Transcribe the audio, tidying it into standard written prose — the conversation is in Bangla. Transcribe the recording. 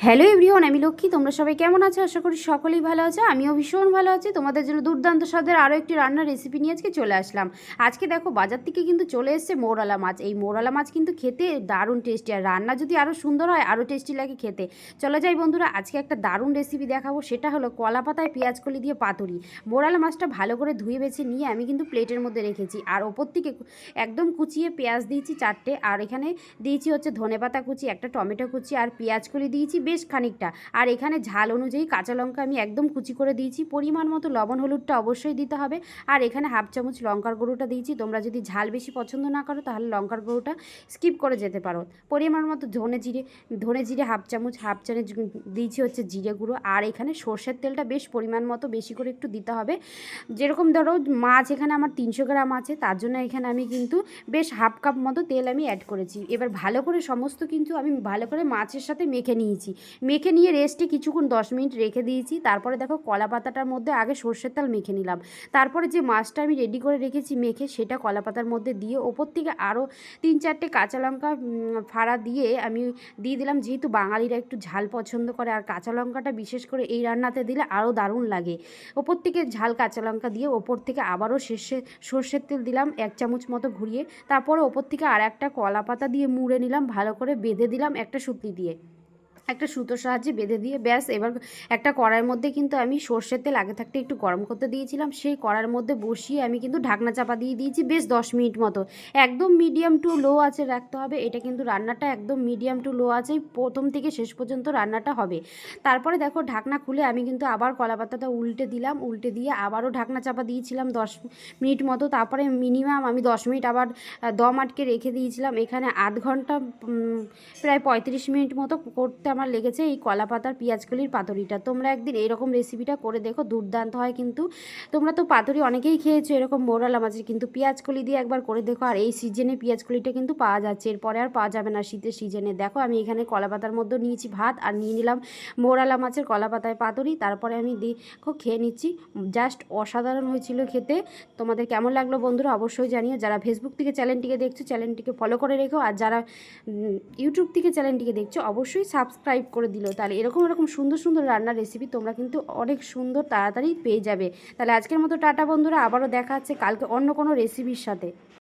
হ্যালো এভরিওয়ান, আমি লক্ষ্মী। তোমরা সবাই কেমন আছো? আশা করি সকলেই ভালো আছো। আমিও ভীষণ ভালো আছি। তোমাদের জন্য দুর্দান্ত স্বাদের আরও একটি রান্নার রেসিপি নিয়ে আজকে চলে আসলাম। আজকে দেখো বাজার থেকে কিন্তু চলে এসেছে মৌরলা মাছ। এই মৌরলা মাছ কিন্তু খেতে দারুণ টেস্টি, আর রান্না যদি আরও সুন্দর হয় আরও টেস্টি লাগে খেতে। চলে যাই বন্ধুরা, আজকে একটা দারুণ রেসিপি দেখাবো। সেটা হলো কলা পাতায় পেঁয়াজ কলি দিয়ে পাতুরি। মৌরলা মাছটা ভালো করে ধুয়ে বেছে নিয়ে আমি কিন্তু প্লেটের মধ্যে রেখেছি, আর ওপর থেকে একদম কুচিয়ে পেঁয়াজ দিয়েছি 4টে, আর এখানে দিয়েছি হচ্ছে ধনেপাতা কুচি, একটা টমেটো কুচি, আর পেঁয়াজ কলি দিয়েছি বেশ খানিকটা। আর এখানে ঝাল অনুযায়ী কাঁচা লঙ্কা আমি একদম কুচি করে দিয়েছি। পরিমাণ মতো লবণ হলুদটা অবশ্যই দিতে হবে। আর এখানে হাফ চামচ লঙ্কার গুঁড়োটা দিয়েছি। তোমরা যদি ঝাল বেশি পছন্দ না করো তাহলে লঙ্কার গুঁড়োটা স্কিপ করে যেতে পারো। পরিমাণ মতো ধনে জিরে হাফ চামচ দিয়েছি হচ্ছে জিরে গুঁড়ো। আর এখানে সর্ষের তেলটা বেশ পরিমাণ মতো বেশি করে একটু দিতে হবে। যেরকম ধরো মাছ এখানে আমার 300 গ্রাম আছে, তার জন্য এখানে আমি কিন্তু বেশ হাফ কাপ মতো তেল আমি অ্যাড করেছি। এবার ভালো করে সমস্ত কিন্তু আমি ভালো করে মাছের সাথে মেখে নিয়েছি। মেখে নিয়ে রেস্টে কিছুক্ষণ 10 মিনিট রেখে দিয়েছি। তারপরে দেখো কলা পাতাটার মধ্যে আগে সর্ষের তেল মেখে নিলাম। তারপরে যে মাছটা আমি রেডি করে রেখেছি মেখে, সেটা কলা পাতার মধ্যে দিয়ে ওপর থেকে আরও 3-4টে কাঁচা লঙ্কা ফাড়া দিয়ে আমি দিয়ে দিলাম। যেহেতু বাঙালিরা একটু ঝাল পছন্দ করে, আর কাঁচা লঙ্কাটা বিশেষ করে এই রান্নাতে দিলে আরও দারুণ লাগে। ওপর থেকে ঝাল কাঁচা লঙ্কা দিয়ে ওপর থেকে আবারও সর্ষের তেল দিলাম 1 চামচ মতো ঘুরিয়ে। তারপরে ওপর থেকে আর একটা কলা পাতা দিয়ে মুড়ে নিলাম, ভালো করে বেঁধে দিলাম একটা সুতলি দিয়ে, একটা সুতোর সাহায্যে বেঁধে দিয়ে ব্যাস। এবার একটা কড়াইয়ের মধ্যে কিন্তু আমি সর্ষের তেল আগে থাকতে একটু গরম করতে দিয়েছিলাম। সেই কড়াইয়ের মধ্যে বসিয়ে আমি কিন্তু ঢাকনা চাপা দিয়ে দিয়েছি বেশ 10 মিনিট মতো। একদম মিডিয়াম টু লো আঁচে রাখতে হবে। এটা কিন্তু রান্নাটা একদম মিডিয়াম টু লো আঁচেই প্রথম থেকে শেষ পর্যন্ত রান্নাটা হবে। তারপরে দেখো ঢাকনা খুলে আমি কিন্তু আবার কলা পাতাটা উল্টে দিলাম। উল্টে দিয়ে আবারও ঢাকনা চাপা দিয়েছিলাম 10 মিনিট মতো। তারপরে মিনিমাম আমি 10 মিনিট আবার দম আটকে রেখে দিয়েছিলাম। এখানে আধ ঘন্টা প্রায় 35 মিনিট মতো করতে আমার লেগেছে এই কলা পাতার পেঁয়াজকলির পাতুরিটা। তোমরা একদিন এরকম রেসিপিটা করে দেখো, দুর্দান্ত হয় কিন্তু। তোমরা তো পাতুরি অনেকেই খেয়েছো এরকম মৌরলা মাছের, কিন্তু পেঁয়াজকলি দিয়ে একবার করে দেখো। আর এই সিজনে পেঁয়াজকলিটা কিন্তু পাওয়া যাচ্ছে, এরপরে আর পাওয়া যাবে না শীতের সিজনে। দেখো আমি এখানে কলা পাতার মধ্যে নিয়েছি ভাত, আর নিয়ে নিলাম মৌরলা মাছের কলা পাতায় পাতুরি। তারপরে আমি দেখো খেয়ে নিচ্ছি। জাস্ট অসাধারণ হয়েছিল খেতে। তোমাদের কেমন লাগলো বন্ধুরা অবশ্যই জানিও। যারা ফেসবুক থেকে চ্যানেলটিকে দেখছো চ্যানেলটিকে ফলো করে রেখো, আর যারা ইউটিউব থেকে চ্যানেলটিকে দেখছো অবশ্যই সাবস্ক্রাইব করে দিলো। তাহলে এরকম সুন্দর সুন্দর রান্নার রেসিপি তোমরা কিন্তু অনেক সুন্দর তাড়াতাড়ি পেয়ে যাবে। তাহলে আজকের মতো টাটা বন্ধুরা, আবারও দেখা হচ্ছে কালকে অন্য কোনো রেসিপির সাথে।